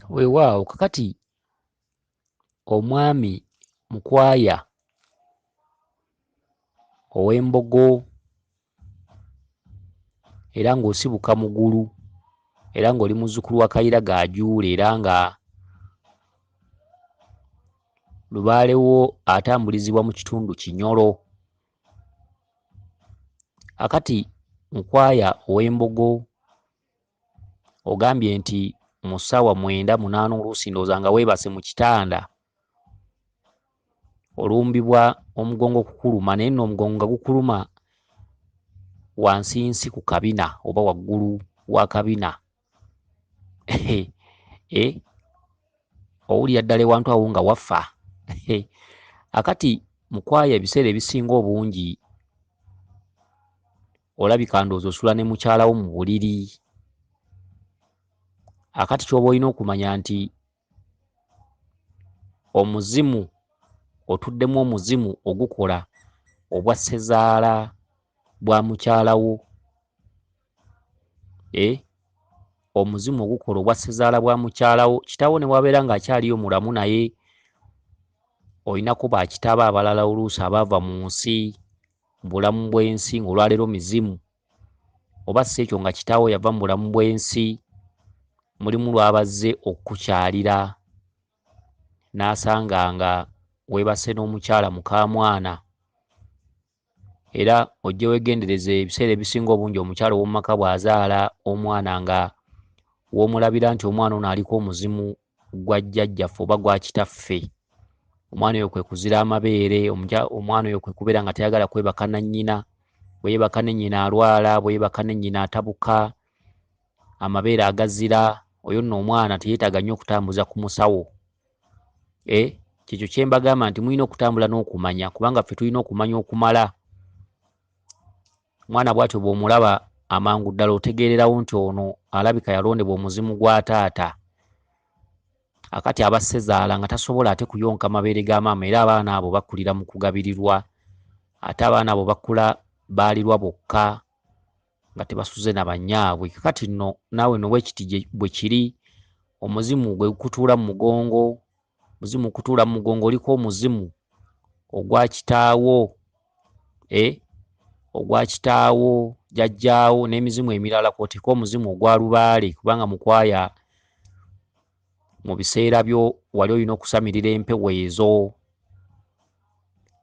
weewaawo kakati omwami mukwaya ow'embogo era ng'osibuka mugulu era ng'oli muzzukulu wa Kayira Gaajuula era nga lubaale wo atambulizibwa mu kitundu Kinyolo. Akati mukwaya ow'embogo ogambye nti mu ssaawa 9:08 oluusi ndowooza nga weebase mu kitanda olumbibwa omugongo kukuluma, naye nno omugongo nga gukuluma wansi ku kabina oba waggulu wa kabina. Owulira ddala ewantu awo nga waffa. Akati mukwaya ebiseera ebisinga obungi olabika ndowooza osula ne mukyalawo mu buliri. Akati ky'oba olina okumanya nti omuzimu otuddemu omuzimu ogukola obwa ssezaala bwa mukyalawo. Omuzimu ogukola obwa ssezaala bwa mukyalawo, kitaawo ne wabeera ng'akyaliyo mulamu naye olinako bakitaba abalala oluusi abaava mu nsi mu bulamu bw'ensi ng'olwaleero mizimu, oba si ekyo nga kitaawo yava mu bulamu bw'ensi mulimu lw'abazze okukukyalira n'asanga nga weebase n'omukyala mukaamwana. Era ojje weegendereze ebiseera ebisinga obungi omukyala ow'omu maka bw'azaala omwana nga w'omulabira nti omwana ono aliko omuzimu gwa jjajjaffe oba gwa kitaffe. Omwana oyo kwe kuzira amabeere, omwana oyo kwe kubeera nga tayagala kwebaka na nnyina, bwe yeebaka ne nnyina alwala, bwe yeebaka ne nnyina atabuka, amabeere agazira. Oyo nno omwana teyeetaaga nnyo okutambuza ku musawo. Kyekyo kye mbagamba nti mulina okutambula n'okumanya, kubanga ffe tulina okumanya okumala. Omwana bw'atyo bw'omulaba amangu ddala otegeererawo nti ono alabika yalondebwa omuzimu gwa taata. Akati aba ssezaala nga tasobola ate kuyonka mabeere ga maama, era abaana abo bakulira mu kugabirirwa. Ate abaana abo bakula baalirwa bokka nga tebasuze na bannyaabwe. Kakati nno naawe no bwekiti bwe kiri, omuzimu gwe gukutuula mu mugongo, omuzimu gukutuula mu mugongo, oliko omuzimu ogwa kitaawo, ogwa kitaawo, jjajjaawo n'emizimu emirala, kw'oteeka omuzimu ogwa lubaale, kubanga mukwaya mu biseera byo wali olina okusamirira empewo ezo.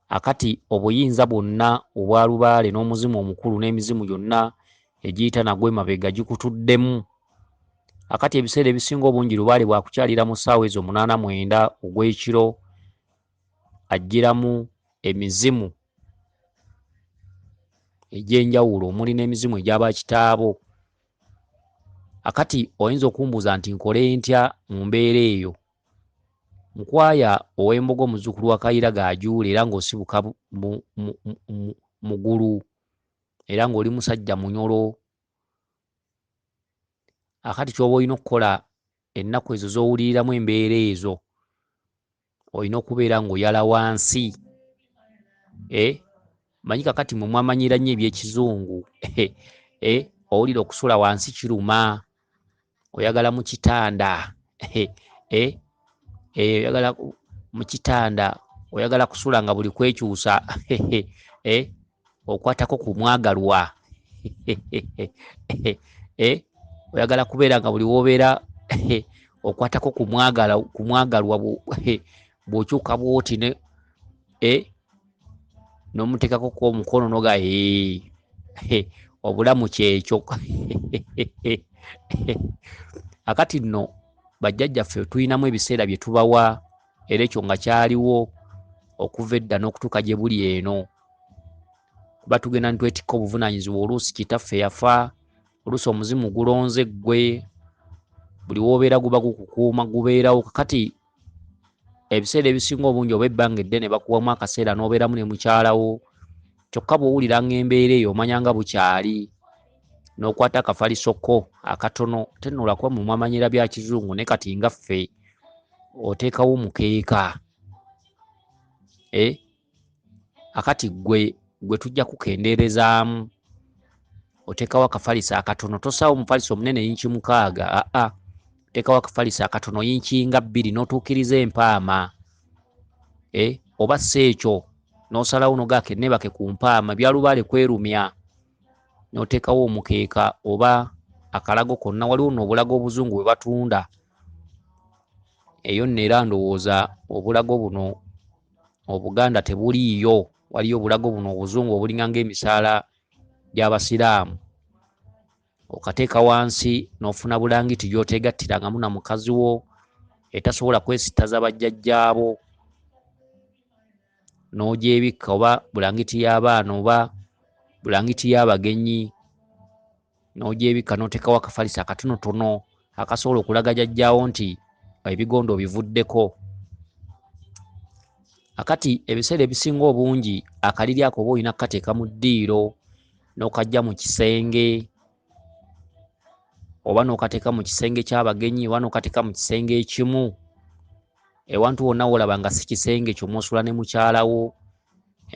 Akati obuyinza bwonna obwa lubaale n'omuzimu omukulu n'emizimu yonna egiyita nagwe mabega gikutuddemu. Akati ebiseera ebisinga obungi lubaale bwakukyalira mu ssaawa ezo 8-9 ogw'ekiro ajjiramu emizimu egy'enjawulo omuli n'emizimu egy'abakitaabo. Akati oyinza okumbuuza nti nkole ntya mu mbeera eyo? Mukwaya ow'embogo muzzukulu wa Kayira Gaajuula era ng'osibuka mugulu era ng'oli musajja munyolo. Akati ky'oba olina okukola ennaku ezo z'owuliriramu embeera ezo, olina okubeera ng'oyala wansi. Manyi kakati mwe mwamanyira nnyo eby'ekizungu. Owulira okusula wansi kiruma, oyagala mu kitanda. Oyagala mu kitanda, oyagala kusula nga buli kwekyusa okwatako ku mwagalwa. Oyagala kubeera nga buli w'obeera okwatako ku mwagalwa bw'okyuka bw'oti n'omuteekako omukono noga obulamu kyekyo. Akati nno bajjajjaffe tulinamu ebiseera bye tubawa, era ekyo nga kyaliwo okuva edda n'okutuuka gye buli eno. Kuba tugenda ne twetikka obuvunaanyizibwa, oluusi kitaffe yafa, oluusi omuzimu gulonze ggwe, buli w'obeera guba gukukuuma gubeerawo. Kakati ebiseera ebisinga obungi oba ebbanga eddene bakuwamu akaseera n'obeeramu ne mukyalawo, kyokka bw'owulira ng'embeera eyo omanya nga bukyali, n'okwata akafalisoko akatono, tennoolakuba mwe mwamanyira bya kizungu, ne kati nga ffe oteekawo omukeeka. Akati gwe tujja kukendeerezaamu, oteekawo akafalisa akatono, tosaawo omufaliso omunene 6 inch, tekawo akafalisa akatono yinkinga 2 n'otuukiriza empaama oba seekyo n'osalawo nogaake nebake ku mpaama byalubaale kwerumya n'oteekawo omukeeka oba akalago konna. Waliwo n'obulago obuzungu bwe batunda eyo nno era ndowooza obulago buno Obuganda tebuliiyo. Waliyo obulago buno obuzungu obulinga ng'emisaala gy'Abasiraamu. Okateeka wansi n'ofuna bulangiti gy'oteegattirangamu na mukazi wo etasobola kwesittaza bajjajjaabo, n'ogyebikka oba bulangiti y'abaana oba bulangiti y'abagenyi, n'ogyebikka n'oteekawo akafalisa akatonotono akasobola okulaga jjajjaawo nti ebigondo bivuddeko. Akati ebiseera ebisinga obungi akaliri ako oba olina kukateeka mu ddiiro n'okajja mu kisenge oba n'okateeka mu kisenge ky'abagenyi oba n'okateeka mu kisenge ekimu ewantu wonna wolaba nga si kisenge kyo mw'osula ne mukyalawo,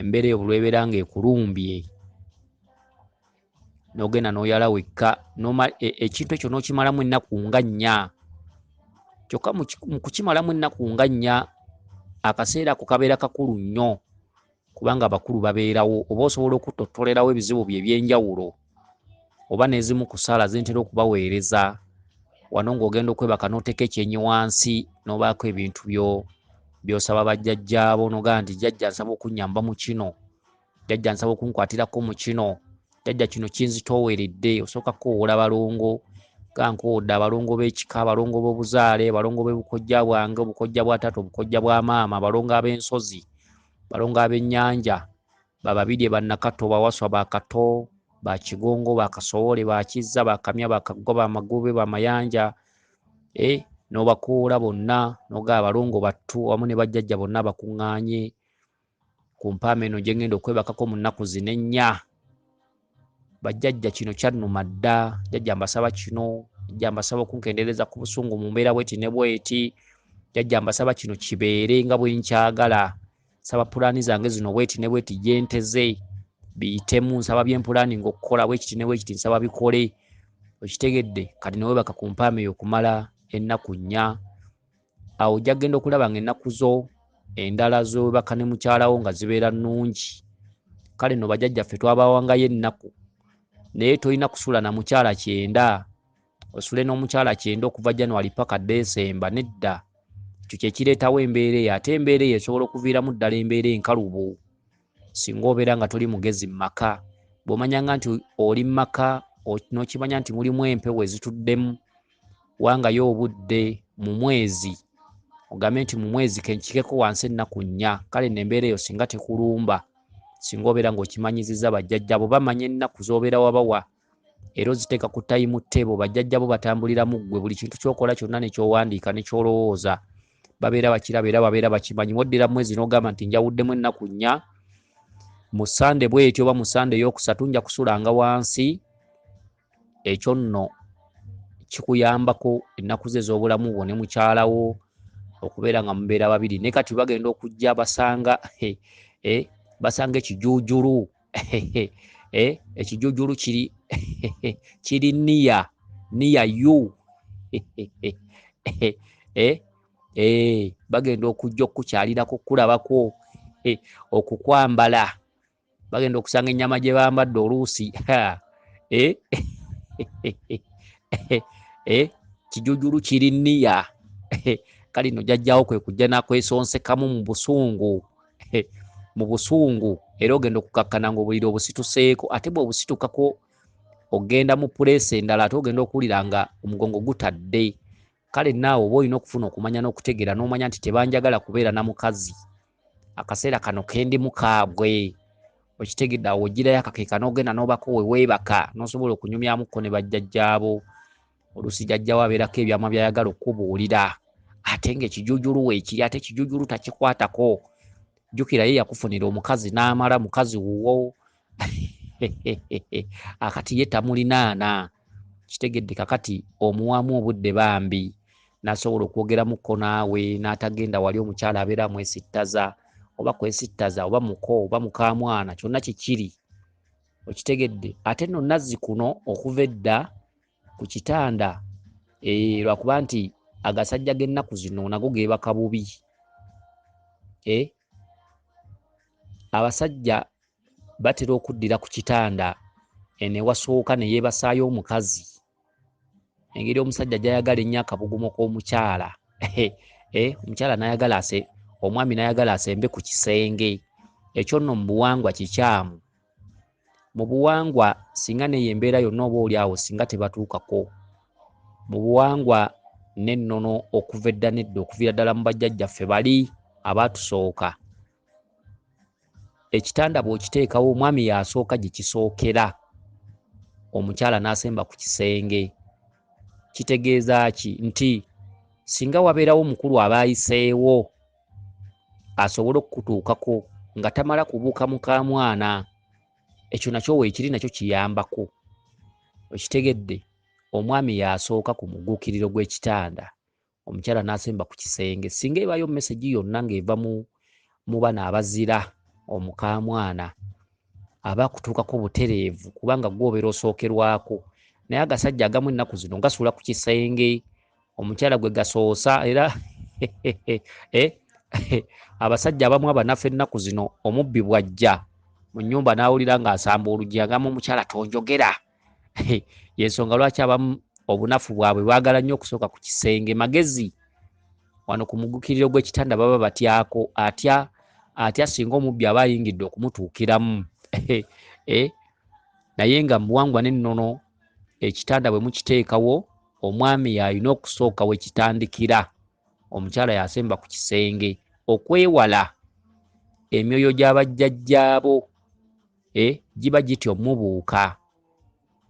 embeera eyo bulwebeera ng'ekulumbye n'ogenda n'oyala wekka ekintu ekyo n'okimalamu ennaku nga 4. Kyokka mu kukimalamu ennaku nga 4 akaseera ako kabeera kakulu nnyo kubanga abakulu babeerawo oba osobola okutottolerawo ebizibu bye eby'enjawulo oba n'ezimu ku ssaala zentera okubaweereza wano ng'ogenda okwebaka n'oteeka ekyenyi wansi n'obaako ebintu by'osaba bajjajjaabo n'ogamba nti jjajja nsaba okunnyamba mu kino, jjajja nsaba okunkwatirako mu kino, jjajja kino kinzitooweredde. Osooka kukoowola balongo ga nkoodde abalongo b'ekika, abalongo b'obuzaale, abalongo b'obukojja bwange, obukojja bwa taata, obukojja bwa maama, abalongo ab'ensozi, abalongo ab'ennyanja, bababirye bannakato, bawaswa bakato, bakigongo, bakasowole, bakizza, bakamya, bakaggwa, bamagobe, bamayanja, n'obakoola bonna n'ogaba abalongo battu wamu ne bajjajja bonna bakuŋŋaanye ku mpaama eno gye ngenda okwebakako mu nnaku zino 4. Bajjajja kino kyannuma dda, jjajja mbasaba kino, jjajja mbasaba okunkendeereza ku busungu mu mbeera bweti ne bweti, jjajja mbasaba kino kibeere nga bwe nkyagala, nsaba pulaani zange zino bweti ne bweti gye nteze biyitemu, nsaba byempulaani ng'okukola bwekiti ne bwekiti nsaba bikole. Okitegedde? Kati ne weebaka ku mpaama eyo okumala ennaku 4. Awo ojja kgenda okulaba ng'ennaku zo endala z'owebaka ne mukyalawo nga zibeera nnungi. Kale nno bajjajjaffe twabawangayo ennaku naye tolina kusula na mukyala 9 osule n'omukyala 9 okuva January paka December. Nedda, ekyo kye kireetawo embeera eyo, ate embeera eyo esobola okuviiramu ddala embeera enkalubo singa obeera nga toli mugezi mu maka. Bw'omanyanga nti oli mu maka n'okimanya nti mulimu empewo ezituddemu, wangayo obudde mu mwezi ogambe nti mu mwezi kenkikeko wansi ennaku 4. Kale n'embeera eyo singa tekulumba, singa obeera ng'okimanyizizza bajjajjabo bamanya ennaku z'obeera wabawa era oziteeka ku tayimu ttebo, bajjajjabo batambuliramu ggwe, buli kintu ky'okola kyonna ne ky'owandiika ne ky'olowooza babeera bakiraba era babeera bakimanyi. Moddira mu mwezi n'ogamba nti njawuddemu ennaku 4, mu Sande bw'etyo oba mu Sande ey'okusatu nja kusulanga wansi. Ekyo nno kikuyambako ennaku ze ez'obulamu bwo ne mukyalawo okubeera nga mubeera babiri. Ne kati bagenda okujja basanga basanga ekijuujulu ekijuujulu kiri niya yu bagenda okujja okukukyalirako kulabako okukwambala, bagenda okusanga ennyama gye bambadde oluusi kijuujulu kiri niya. Kale nno jjajjaawo kwe kujja n'akwesonsekamu mu busungu mu busungu era ogenda okukakkana ng'obuliri obusituseeko, ate bw'obusitukkako ogenda mu puleesi endala ate ogenda okuwulira nga omugongo gutadde. Kale naawe oba olina okufuna okumanya n'okutegeera n'omanya nti tebanjagala kubeera na mukazi, akaseera kano kendi mukaabwe. Okitegedde? Awo ogirayo akakeeka n'ogenda n'obako we weebaka n'osobola okunyumyamuko ne bajjajjaabo. Oluusi jjajjaawo abeerako ebyama by'ayagala okubuulira ate ng'ekijuujulu weekiri, ate ekijuujulu takikwatako. Jjukira ye yakufunira omukazi n'amala mukazi wuwo akati ye tamulinaana. Kitegedde? Kakati omuwamu obudde bambi n'asobola okwogeramukko naawe n'atagenda wali omukyala abeera amwesittaza oba kwesittaza oba muko oba mukaamwana, kyonna kikiri. Okitegedde? Ate nno Nazzi kuno okuva edda ku kitanda lwakuba nti agasajja g'ennaku zino nago geebaka bubi. Abasajja batera okuddira ku kitanda ne wasooka ne yeebasaayo omukazi, engeri omusajja gy'ayagala ennyo akabugumo k'omukyala. Omukyala n'ayagala omwami n'ayagala asembe ku kisenge. Ekyo nno mu buwangwa kikyamu. Mu buwangwa singa neyo embeera yonna oba oli awo singa tebatuukako, mu buwangwa n'ennono okuva edda n'edda okuviira ddala mu bajjajjaffe bali abaatusooka, ekitanda bw'okiteekawo omwami y'asooka gye kisookera, omukyala n'asemba ku kisenge. Kitegeeza ki? Nti singa wabeerawo mukulu aba ayiseewo asobole okukutuukako nga tamala kubuuka muka mwana, ekyo nakyo weekiri nakyo kiyambako. Okitegedde? Omwami y'asooka ku mugguukiriro gw'ekitanda, omukyala n'asemba ku kisenge. Singa ebaayo message yonna ng'eva mu bano abazira omuka mwana, aba akutuukako butereevu kubanga gwe obeera osookerwako. Naye agasajja agamu ennaku zino gasuula ku kisenge, omukyala gwe gasoosa. Era abasajja abamu abanafu ennaku zino omubbi bw'ajja mu nnyumba n'awulira ng'asamba oluggi agamba omukyala tonjogera. Y'ensonga lwaki abamu obunafu bwabwe baagala nnyo okusooka ku kisenge. Magezi wano ku muggukiriro gw'ekitanda baba batyako, atya singa omubbi aba ayingidde okumutuukiramu. Naye nga mu buwangwa n'ennono ekitanda bwe mukiteekawo, omwami y'alina okusooka we kitandikira, omukyala y'asemba ku kisenge, okwewala emyoyo gy'abajjajjaabo giba gityo mubuuka.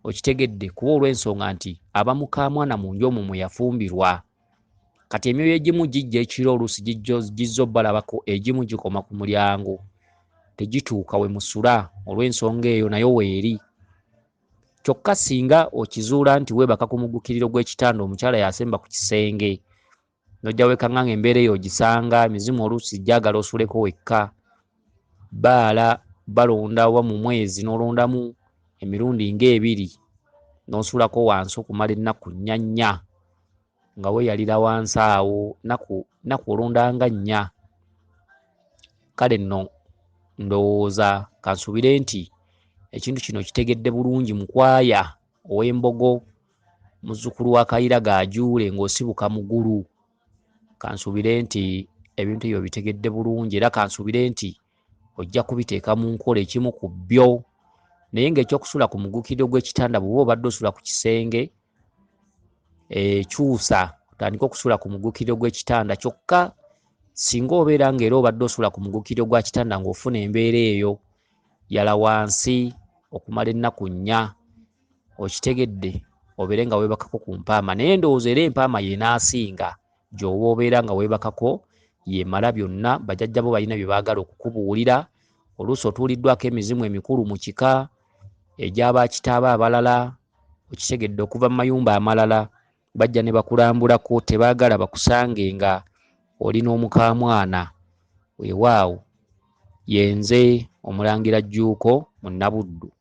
Okitegedde? Kuba olw'ensonga nti aba muka mwana mu nju omwo mwe yafumbirwa. Kati emyoyo egimu gijja ekiro oluusi gizza obbalabako, egimu gikoma ku mulyango, tegituuka we musula. Olw'ensonga eyo nayo weeri. Kyokka singa okizuula nti weebaka ku muggukiriro gw'ekitanda, omukyala y'asemba ku kisenge, n'ojja weekanga embeera eyo ogisanga, emizimu oluusi gyagala osuleko wekka. Balonda oba mu mwezi n'olondamu emirundi ng'ebiri, n'osulako wansi okumala ennaku 4 nga weeyalira wansi awo, naku olondanga 4. Kale nno ndowooza kansuubire nti ekintu kino kitegedde bulungi mukwaya ow'Embogo, muzzukulu wa Kayira Gaajuule ng'osibuka mugulu. Kansuubire nti ebintu ebyo bitegedde bulungi, era kansuubire nti ojja kubiteeka mu nkola ekimu ku byo. Naye ng'ekyokusula ku muggukiriro gw'ekitanda bw'oba obadde osula ku kisenge, kyusa otandike okusula ku muggukiriro gw'ekitanda. Kyokka singa obeera ng'era obadde osula ku muggukiriro gwa kitanda ng'ofuna embeera eyo, yala wansi okumala ennaku 4. Okitegedde? Obeere nga weebakako ku mpaama. Naye ndowooza era empaama y'enaasinga gy'oba obeera nga weebakako, yemala byonna. Bajjajjabo balina bye baagala okukubuulira. Oluusi otuuliddwako emizimu emikulu mu kika egy'abakitaaba abalala, okitegedde, okuva mu mayumba amalala, bajja ne bakulambulako, tebaagala bakusange nga oli n'omuka mwana. Weewaawo, yenze Omulangira Jjuuko, Munnabuddu.